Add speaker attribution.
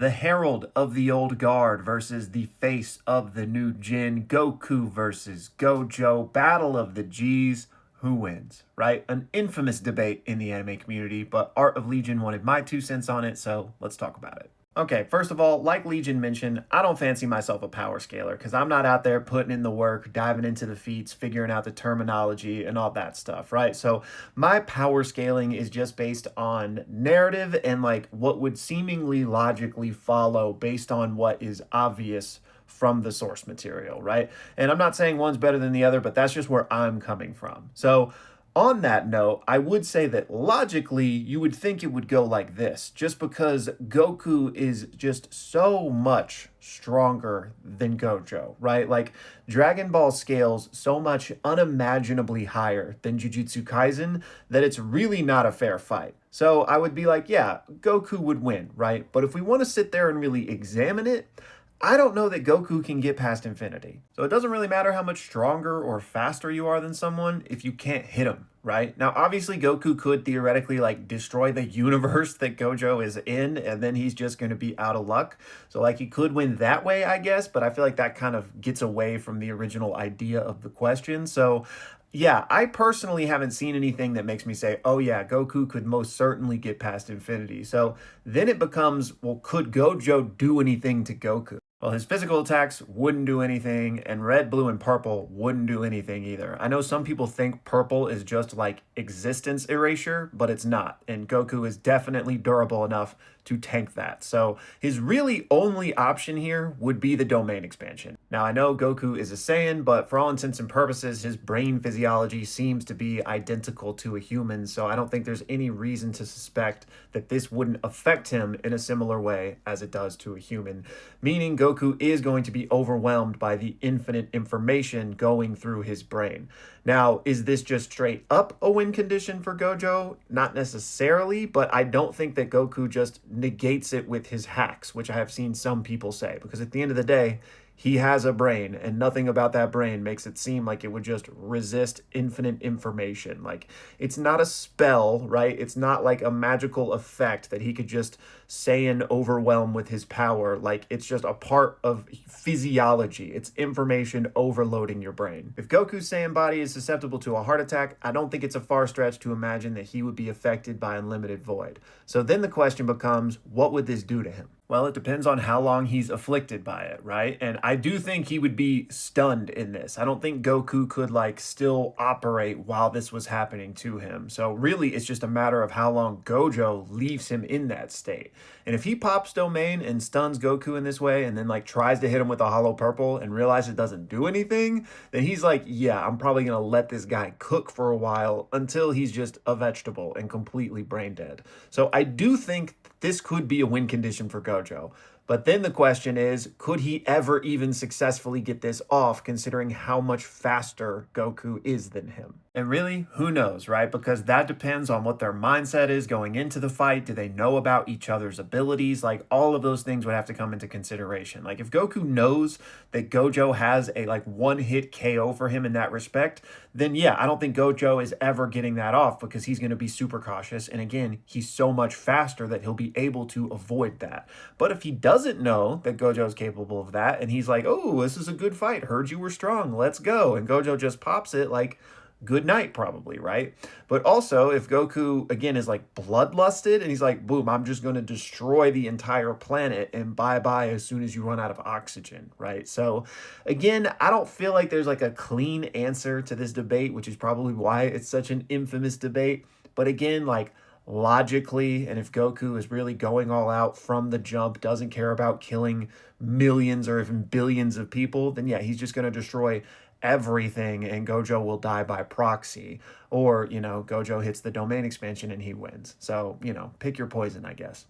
Speaker 1: The herald of the old guard versus the face of the new Jin. Goku versus Gojo. Battle of the G's. Who wins, right? An infamous debate in the anime community, but Art of Legion wanted my 2 cents on it, so let's talk about it. Okay, first of all, like Legion mentioned, I don't fancy myself a power scaler because I'm not out there putting in the work, diving into the feats, figuring out the terminology and all that stuff, right? So my power scaling is just based on narrative and like what would seemingly logically follow based on what is obvious from the source material, right? And I'm not saying one's better than the other, but that's just where I'm coming from. So on that note, I would say that logically, you would think it would go like this, just because Goku is just so much stronger than Gojo, right? Like, Dragon Ball scales so much unimaginably higher than Jujutsu Kaisen that it's really not a fair fight. So I would be like, yeah, Goku would win, right? But if we want to sit there and really examine it, I don't know that Goku can get past infinity. So it doesn't really matter how much stronger or faster you are than someone if you can't hit him, right? Now, obviously, Goku could theoretically like destroy the universe that Gojo is in, and then he's just going to be out of luck. So, like, he could win that way, I guess, but I feel like that kind of gets away from the original idea of the question. So, yeah, I personally haven't seen anything that makes me say, oh yeah, Goku could most certainly get past infinity. So then it becomes, well, could Gojo do anything to Goku? Well, his physical attacks wouldn't do anything, and red, blue, and purple wouldn't do anything either. I know some people think purple is just like existence erasure, but it's not. And Goku is definitely durable enough to tank that. So his really only option here would be the domain expansion. Now, I know Goku is a Saiyan, but for all intents and purposes, his brain physiology seems to be identical to a human, so I don't think there's any reason to suspect that this wouldn't affect him in a similar way as it does to a human, meaning Goku is going to be overwhelmed by the infinite information going through his brain. Now, is this just straight up a win condition for Gojo? Not necessarily, but I don't think that Goku just negates it with his hacks, which I have seen some people say, because at the end of the day, he has a brain, and nothing about that brain makes it seem like it would just resist infinite information. Like, it's not a spell, right? It's not like a magical effect that he could just say and overwhelm with his power. Like, it's just a part of physiology. It's information overloading your brain. If Goku's Saiyan body is susceptible to a heart attack, I don't think it's a far stretch to imagine that he would be affected by unlimited void. So then the question becomes, what would this do to him? Well, it depends on how long he's afflicted by it, right? And I do think he would be stunned in this. I don't think Goku could like still operate while this was happening to him. So really, it's just a matter of how long Gojo leaves him in that state. And if he pops domain and stuns Goku in this way and then like tries to hit him with a hollow purple and realizes it doesn't do anything, then he's like, yeah, I'm probably going to let this guy cook for a while until he's just a vegetable and completely brain dead. So I do think this could be a win condition for Gojo. But then the question is, could he ever even successfully get this off considering how much faster Goku is than him? And really, who knows, right? Because that depends on what their mindset is going into the fight. Do they know about each other's abilities? Like, all of those things would have to come into consideration. Like, if Goku knows that Gojo has a like one-hit KO for him in that respect, then yeah, I don't think Gojo is ever getting that off because he's going to be super cautious. And again, he's so much faster that he'll be able to avoid that. But if he doesn't know that Gojo is capable of that, and he's like, oh, this is a good fight. Heard you were strong. Let's go. And Gojo just pops it, like, good night, probably, right? But also, if Goku, again, is like bloodlusted and he's like, boom, I'm just going to destroy the entire planet and bye-bye as soon as you run out of oxygen, right? So, again, I don't feel like there's like a clean answer to this debate, which is probably why it's such an infamous debate. But again, like, logically, and if Goku is really going all out from the jump, doesn't care about killing millions or even billions of people, then yeah, he's just going to destroy everything and Gojo will die by proxy. Or, Gojo hits the domain expansion and he wins. So, pick your poison, I guess.